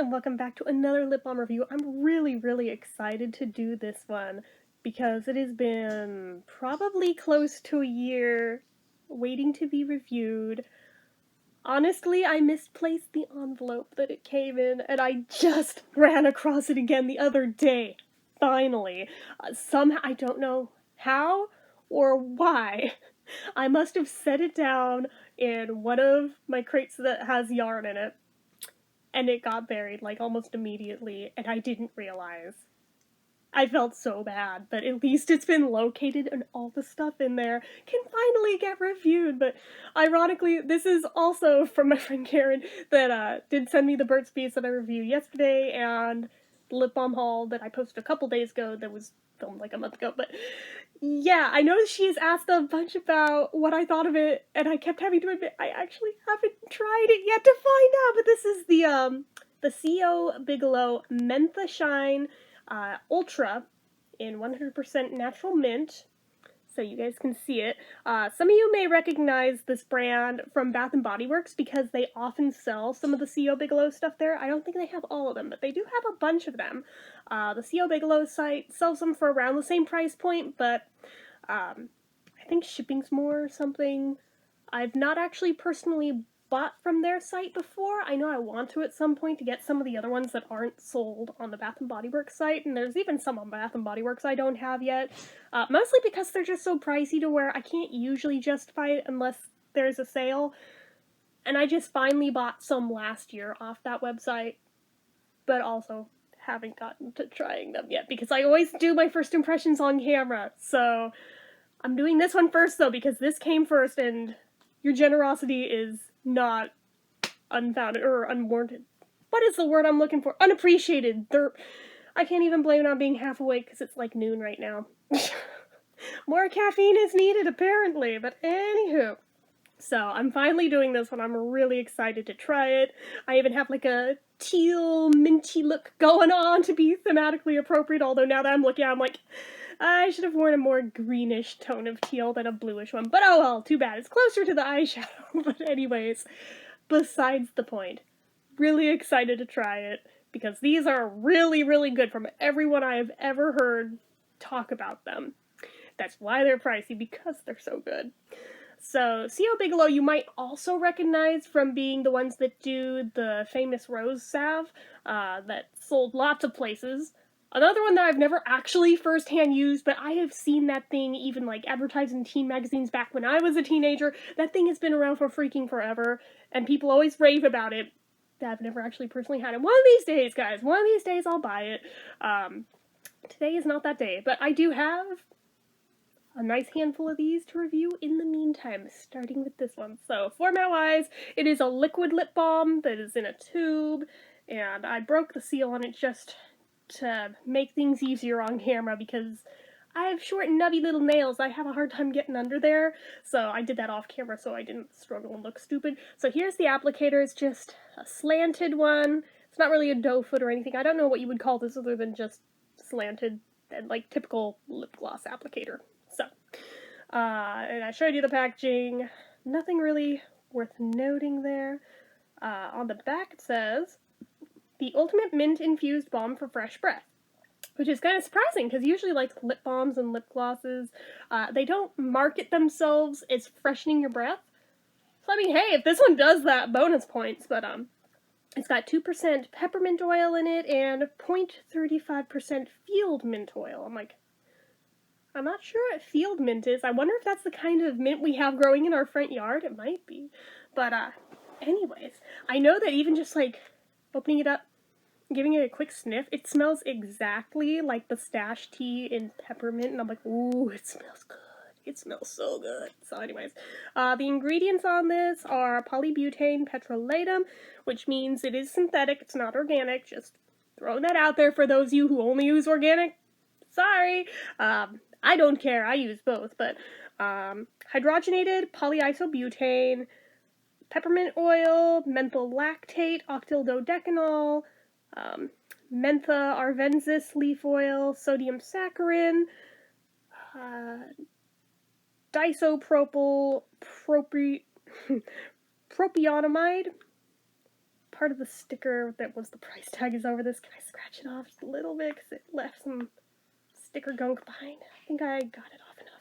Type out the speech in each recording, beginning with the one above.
and welcome back to another lip balm review. I'm really excited to do this one because it has been probably close to a year waiting to be reviewed. Honestly, I misplaced the envelope that it came in and I just ran across it again the other day. Finally. Somehow, I don't know how or why. I must have set it down in one of my crates that has yarn in it. And it got buried, like, almost immediately, and I didn't realize. I felt so bad, but at least it's been located and all the stuff in there can finally get reviewed. But ironically, this is also from my friend Karen that did send me the Burt's Bees that I reviewed yesterday and the lip balm haul that I posted a couple days ago that was filmed like a month ago. But yeah, I know she's asked a bunch about what I thought of it, and I kept having to admit I actually haven't tried it yet to find out. But this is the CO Bigelow Mentha Shine Ultra in 100% natural mint, so you guys can see it. Some of you may recognize this brand from Bath & Body Works because they often sell some of the CO Bigelow stuff there. I don't think they have all of them, but they do have a bunch of them. The CO Bigelow site sells them for around the same price point, but I think shipping's more or something. I've not actually personally bought from their site before. I know I want to at some point to get some of the other ones that aren't sold on the Bath & Body Works site, and there's even some on Bath & Body Works I don't have yet, mostly because they're just so pricey to where I can't usually justify it unless there's a sale, and I just finally bought some last year off that website, but also haven't gotten to trying them yet, because I always do my first impressions on camera, so I'm doing this one first, though, because this came first, and your generosity is not unfounded or unwarranted. What is the word I'm looking for? Unappreciated. I can't even blame it on being half awake because it's like noon right now. More caffeine is needed, apparently, but anywho. So, I'm finally doing this one. I'm really excited to try it. I even have like a teal, minty look going on to be thematically appropriate, although now that I'm looking at it, I'm like, I should have worn a more greenish tone of teal than a bluish one, but oh well, too bad. It's closer to the eyeshadow. But anyways, besides the point, really excited to try it because these are really good from everyone I have ever heard talk about them. That's why they're pricey, because they're so good. So, CO Bigelow you might also recognize from being the ones that do the famous rose salve that sold lots of places. Another one that I've never actually firsthand used, but I have seen that thing even like advertised in teen magazines back when I was a teenager. That thing has been around for freaking forever, and people always rave about it. I've never actually personally had it. One of these days, guys, one of these days I'll buy it. Today is not that day, but I do have a nice handful of these to review in the meantime, starting with this one. So, format-wise, it is a liquid lip balm that is in a tube, and I broke the seal on it just to make things easier on camera because I have short and nubby little nails. I have a hard time getting under there, so I did that off camera so I didn't struggle and look stupid. So here's the applicator. It's just a slanted one. It's not really a doe foot or anything. I don't know what you would call this other than just slanted and like typical lip gloss applicator. So, and I showed you the packaging. Nothing really worth noting there. On the back it says, the ultimate mint-infused balm for fresh breath. Which is kind of surprising, because usually, like, lip balms and lip glosses, they don't market themselves as freshening your breath. So, I mean, hey, if this one does that, bonus points, but, it's got 2% peppermint oil in it and 0.35% field mint oil. I'm like, I'm not sure what field mint is. I wonder if that's the kind of mint we have growing in our front yard. It might be. But, anyways, I know that even just, like, opening it up, giving it a quick sniff, it smells exactly like the stash tea in peppermint, and I'm like, ooh, it smells good. It smells so good. So anyways, the ingredients on this are polybutane petrolatum, which means it is synthetic, it's not organic, just throwing that out there for those of you who only use organic. Sorry. I don't care, I use both, but hydrogenated polyisobutane, peppermint oil, menthol lactate, octyldodecanol, mentha arvensis leaf oil, sodium saccharin, disopropyl propionamide, part of the sticker that was the price tag is over this. Can I scratch it off just a little bit because it left some sticker gunk behind? I think I got it off enough.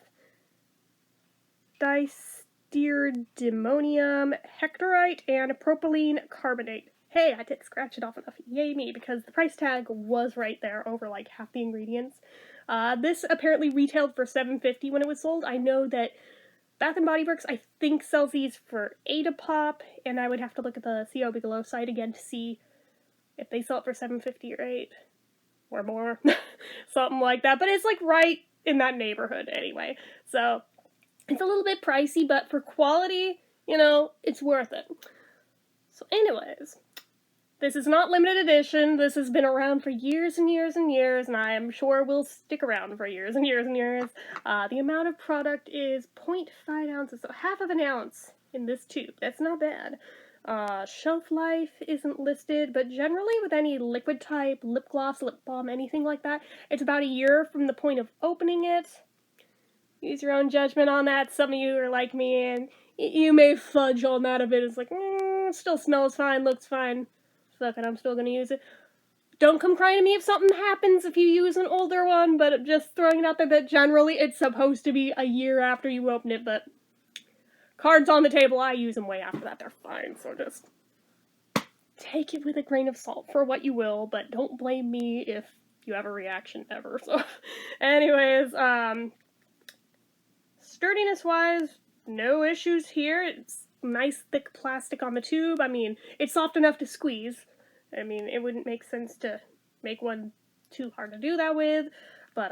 Distyrdimonium, hectorite, and propylene carbonate. Hey, I did scratch it off enough. Yay me, because the price tag was right there over like half the ingredients. This apparently retailed for $7.50 when it was sold. I know that Bath & Body Works, I think, sells these for $8 a pop, and I would have to look at the C.O. Bigelow site again to see if they sell it for $7.50 or $8 or more. Something like that, but it's like right in that neighborhood anyway. So it's a little bit pricey, but for quality, you know, it's worth it. So anyways, this is not limited edition. This has been around for years and years and years, and I am sure will stick around for years and years and years. The amount of product is 0.5 ounces, so half of an ounce in this tube. That's not bad. Shelf life isn't listed, but generally with any liquid type, lip gloss, lip balm, anything like that, it's about a year from the point of opening it. Use your own judgment on that. Some of you are like me, and you may fudge on that a bit. It's like, still smells fine, looks fine. Fuck it, I'm still gonna use it. Don't come crying to me if something happens if you use an older one, but I'm just throwing it out there that generally it's supposed to be a year after you open it, but cards on the table, I use them way after that. They're fine, so just take it with a grain of salt for what you will, but don't blame me if you have a reaction ever. So, anyways, sturdiness-wise, no issues here. It's nice thick plastic on the tube. I mean, it's soft enough to squeeze. I mean, it wouldn't make sense to make one too hard to do that with, but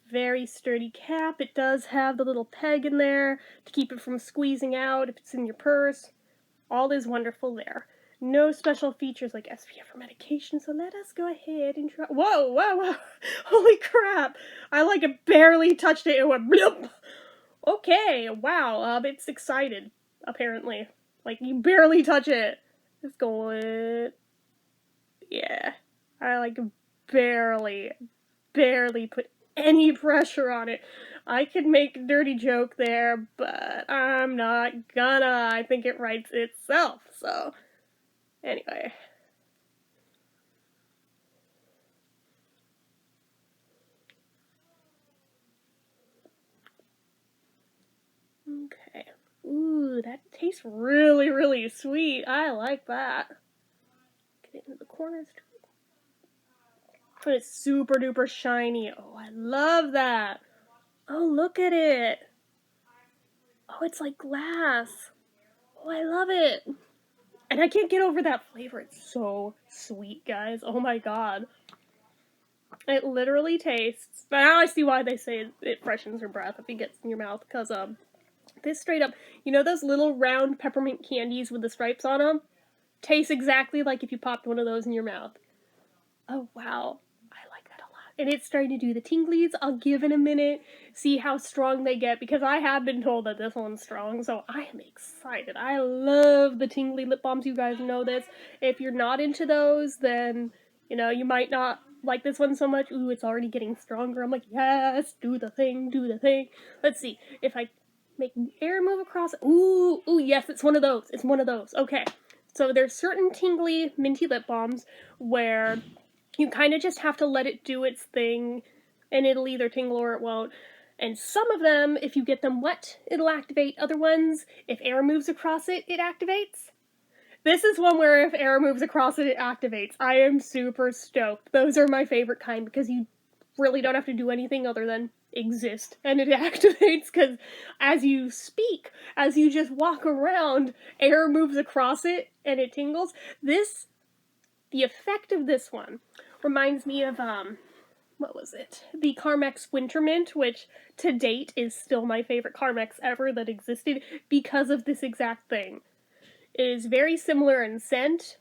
very sturdy cap. It does have the little peg in there to keep it from squeezing out if it's in your purse. All is wonderful there. No special features like SPF or medication, so let us go ahead and try. Whoa, whoa, whoa! Holy crap! I like barely touched it. It went bloop. Okay, wow. It's excited. Apparently, like you barely touch it. It's going. Yeah, I like barely put any pressure on it. I could make a dirty joke there, but I'm not gonna. I think it writes itself. So, anyway. Okay. Ooh, that tastes really, really sweet. I like that. Get it into the corners too. But it's super duper shiny. Oh, I love that. Oh, look at it. Oh, it's like glass. Oh, I love it. And I can't get over that flavor. It's so sweet, guys. Oh my god. It literally tastes. Now I see why they say it freshens your breath if it gets in your mouth. Because, this straight up, you know those little round peppermint candies with the stripes on them? Tastes exactly like if you popped one of those in your mouth. Oh, wow. I like that a lot. And it's starting to do the tinglies. I'll give it a minute, see how strong they get, because I have been told that this one's strong, so I am excited. I love the tingly lip balms. You guys know this. If you're not into those, then, you know, you might not like this one so much. Ooh, it's already getting stronger. I'm like, yes, do the thing, do the thing. Let's see. If I make air move across. Ooh, yes, it's one of those. It's one of those. Okay. So there's certain tingly, minty lip balms where you kind of just have to let it do its thing, and it'll either tingle or it won't. And some of them, if you get them wet, it'll activate. Other ones, if air moves across it, it activates. This is one where if air moves across it, it activates. I am super stoked. Those are my favorite kind because you really don't have to do anything other than exist and it activates, because as you speak, as you just walk around, air moves across it and it tingles. The effect of this one reminds me of what was it? The Carmex Wintermint, which to date is still my favorite Carmex ever that existed because of this exact thing. It is very similar in scent.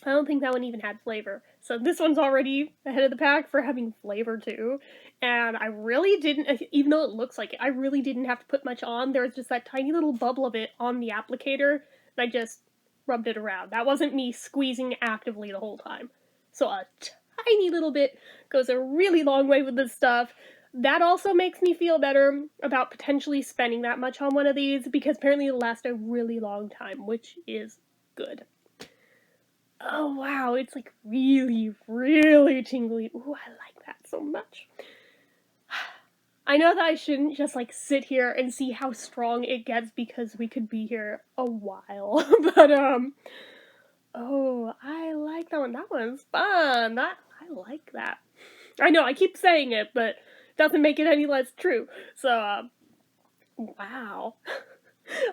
I don't think that one even had flavor. So this one's already ahead of the pack for having flavor too. And I really didn't, even though it looks like it, I really didn't have to put much on. There was just that tiny little bubble of it on the applicator, and I just rubbed it around. That wasn't me squeezing actively the whole time. So a tiny little bit goes a really long way with this stuff. That also makes me feel better about potentially spending that much on one of these, because apparently it'll last a really long time, which is good. Oh wow, it's like really, really tingly. Ooh, I like that so much. I know that I shouldn't just like sit here and see how strong it gets because we could be here a while. But oh, I like that one. That one's fun. I like that. I know I keep saying it, but it doesn't make it any less true. So wow.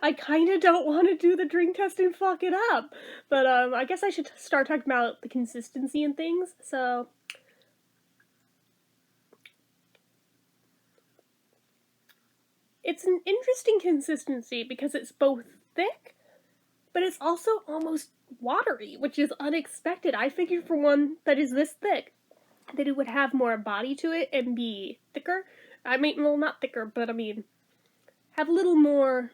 I kind of don't want to do the drink test and fuck it up. But I guess I should start talking about the consistency and things. So it's an interesting consistency because it's both thick, but it's also almost watery, which is unexpected. I figured for one that is this thick, that it would have more body to it and be thicker. I mean, well, not thicker, but I mean, have a little more.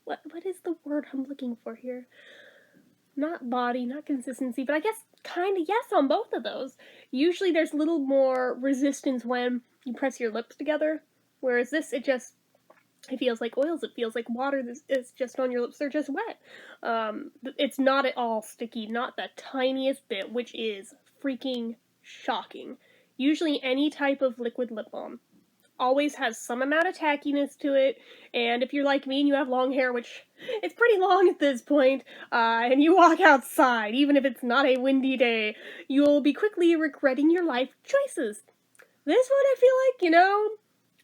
What is the word I'm looking for here? Not body, not consistency, but I guess kind of yes on both of those. Usually there's a little more resistance when you press your lips together, whereas this, it feels like oils, it feels like water. It's just on your lips, they're just wet. It's not at all sticky, not the tiniest bit, which is freaking shocking. Usually any type of liquid lip balm always has some amount of tackiness to it, and if you're like me and you have long hair, which it's pretty long at this point, and you walk outside, even if it's not a windy day, you'll be quickly regretting your life choices. This one, I feel like,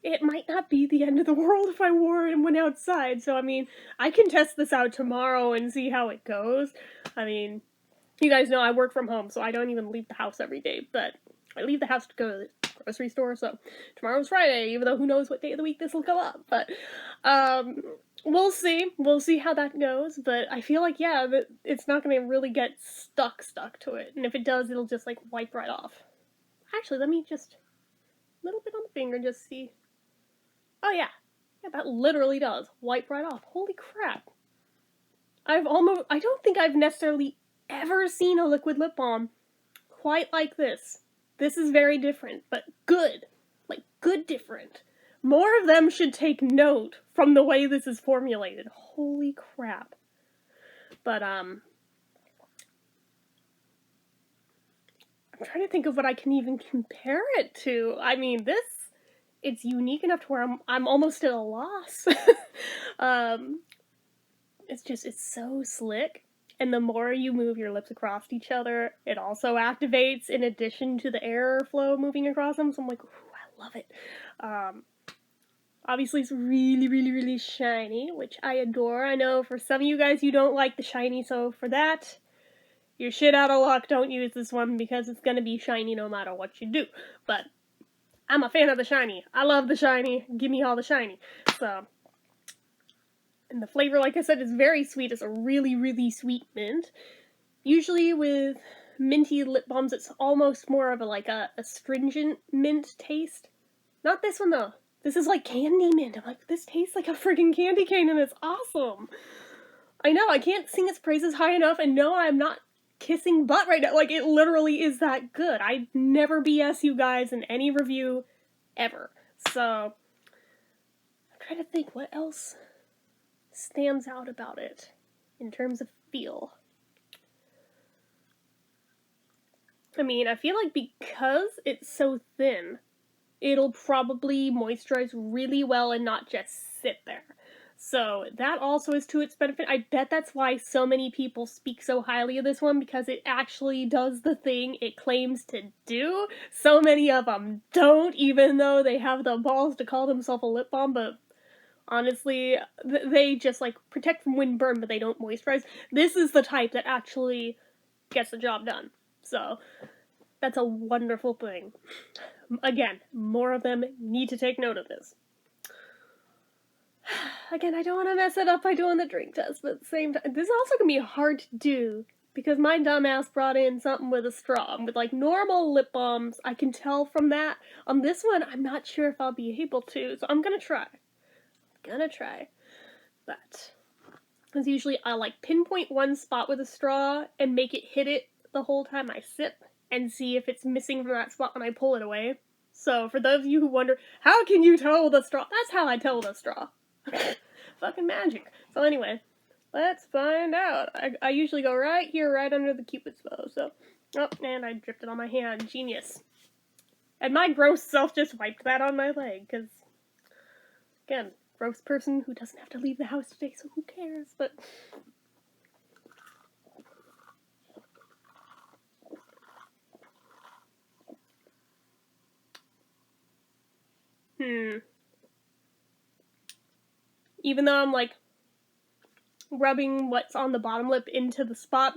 it might not be the end of the world if I wore it and went outside, so I mean, I can test this out tomorrow and see how it goes. I mean, you guys know I work from home, so I don't even leave the house every day, but I leave the house to go to the grocery store, so tomorrow's Friday, even though who knows what day of the week this will go up, but we'll see how that goes, but I feel like, yeah, that it's not going to really get stuck to it, and if it does, it'll just, like, wipe right off. Actually, let me just, a little bit on the finger, just see. Oh yeah, that literally does wipe right off. Holy crap. I don't think I've necessarily ever seen a liquid lip balm quite like this. This is very different, but good. Like, good different. More of them should take note from the way this is formulated. Holy crap. But, I'm trying to think of what I can even compare it to. I mean, it's unique enough to where I'm almost at a loss. It's so slick. And the more you move your lips across each other, it also activates in addition to the airflow moving across them. So I'm like, ooh, I love it. Obviously, it's really, really, really shiny, which I adore. I know for some of you guys, you don't like the shiny, so for that, you're shit out of luck. Don't use this one because it's going to be shiny no matter what you do. But I'm a fan of the shiny. I love the shiny. Give me all the shiny. So, and the flavor, like I said, is very sweet. It's a really, really sweet mint. Usually with minty lip balms, it's almost more of a astringent mint taste. Not this one, though. This is like candy mint. I'm like, this tastes like a friggin' candy cane, and it's awesome. I know, I can't sing its praises high enough, and no, I'm not kissing butt right now. Like, it literally is that good. I'd never BS you guys in any review, ever. So, I'm trying to think what else stands out about it in terms of feel. I mean, I feel like because it's so thin, it'll probably moisturize really well and not just sit there. So that also is to its benefit. I bet that's why so many people speak so highly of this one, because it actually does the thing it claims to do. So many of them don't, even though they have the balls to call themselves a lip balm, but honestly, they just, like, protect from windburn, but they don't moisturize. This is the type that actually gets the job done. So, that's a wonderful thing. Again, more of them need to take note of this. Again, I don't want to mess it up by doing the drink test, but at the same time, this is also going to be hard to do, because my dumbass brought in something with a straw. With, like, normal lip balms, I can tell from that. On this one, I'm not sure if I'll be able to, so I'm gonna try. But, because usually I, like, pinpoint one spot with a straw and make it hit it the whole time I sip, and see if it's missing from that spot when I pull it away. So, for those of you who wonder, how can you tell with a straw? That's how I tell with a straw. Fucking magic. So anyway, Let's find out. I usually go right here, right under the Cupid's bow, so... Oh, and I dripped it on my hand. Genius. And my gross self just wiped that on my leg, because... Again, gross person who doesn't have to leave the house today, so who cares, but... Even though I'm, like, rubbing what's on the bottom lip into the spot,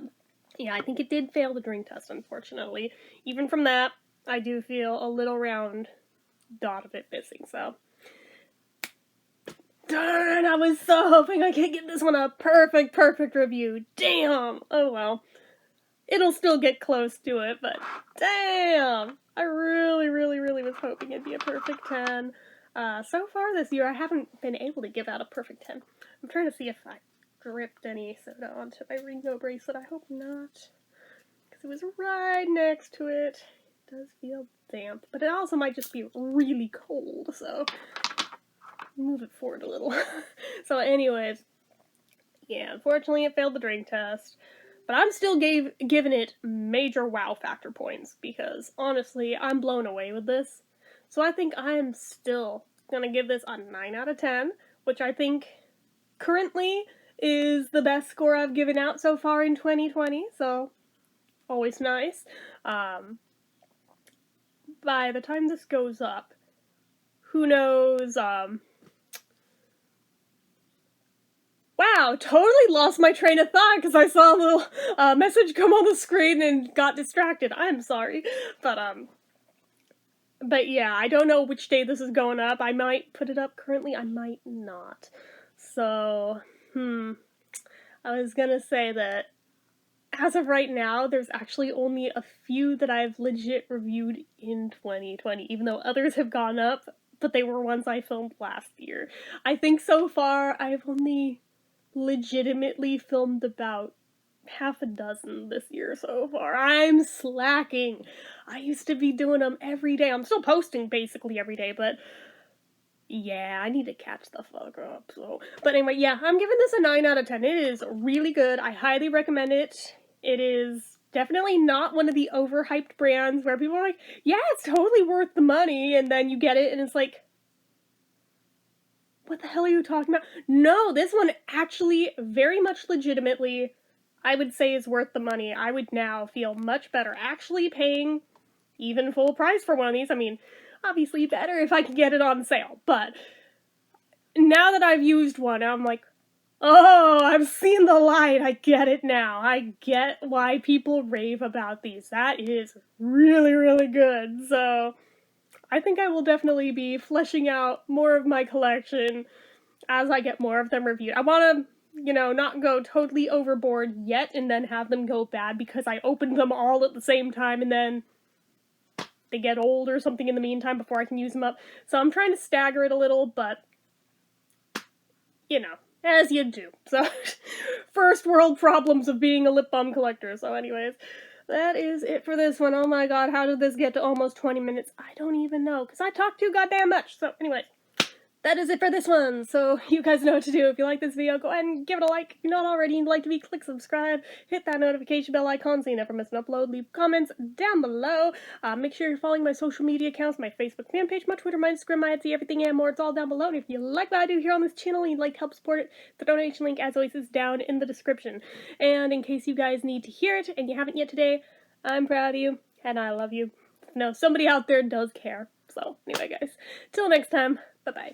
yeah, I think it did fail the drink test, unfortunately. Even from that, I do feel a little round dot of it missing, so... Darn, I was so hoping I could give this one a perfect review. Damn! Oh well. It'll still get close to it, but damn! I really was hoping it'd be a perfect 10. So far this year, I haven't been able to give out a perfect 10. I'm trying to see if I dripped any soda onto my Ringo bracelet. I hope not, because it was right next to it. It does feel damp, but it also might just be really cold, so move it forward a little. So anyways, yeah, unfortunately it failed the drink test. But I'm still giving it major wow factor points, because honestly, I'm blown away with this. So I think I'm still gonna give this a 9 out of 10, which I think currently is the best score I've given out so far in 2020, so always nice. By the time this goes up, who knows, wow, totally lost my train of thought because I saw a little message come on the screen and got distracted. I'm sorry. But yeah, I don't know which day this is going up. I might put it up currently, I might not. So, I was gonna say that as of right now, there's actually only a few that I've legit reviewed in 2020, even though others have gone up, but they were ones I filmed last year. I think so far I've only legitimately filmed about half a dozen this year so far. I'm slacking. I used to be doing them every day. I'm still posting basically every day, but yeah, I need to catch the fuck up. So, but anyway, yeah, I'm giving this a 9 out of 10. It is really good. I highly recommend it. It is definitely not one of the overhyped brands where people are like, yeah, it's totally worth the money, and then you get it and it's like, what the hell are you talking about? No, this one actually very much legitimately, I would say, is worth the money. I would now feel much better actually paying even full price for one of these. I mean, obviously better if I can get it on sale, but now that I've used one, I'm like, oh, I've seen the light. I get it now. I get why people rave about these. That is really good. So I think I will definitely be fleshing out more of my collection as I get more of them reviewed. I want to, you know, not go totally overboard yet and then have them go bad because I opened them all at the same time and then they get old or something in the meantime before I can use them up. So I'm trying to stagger it a little, but, you know, as you do. So, first world problems of being a lip balm collector. So anyways, that is it for this one. Oh my god, how did this get to almost 20 minutes? I don't even know, because I talk too goddamn much. So anyways, that is it for this one. So you guys know what to do. If you like this video, go ahead and give it a like. If you're not already and you'd like to be, click subscribe. Hit that notification bell icon so you never miss an upload. Leave comments down below. Make sure you're following my social media accounts, my Facebook fan page, my Twitter, my Instagram, my Etsy, everything and more. It's all down below. And if you like what I do here on this channel and you'd like to help support it, the donation link, as always, is down in the description. And in case you guys need to hear it and you haven't yet today, I'm proud of you and I love you. No, somebody out there does care. So anyway, guys, till next time, bye-bye.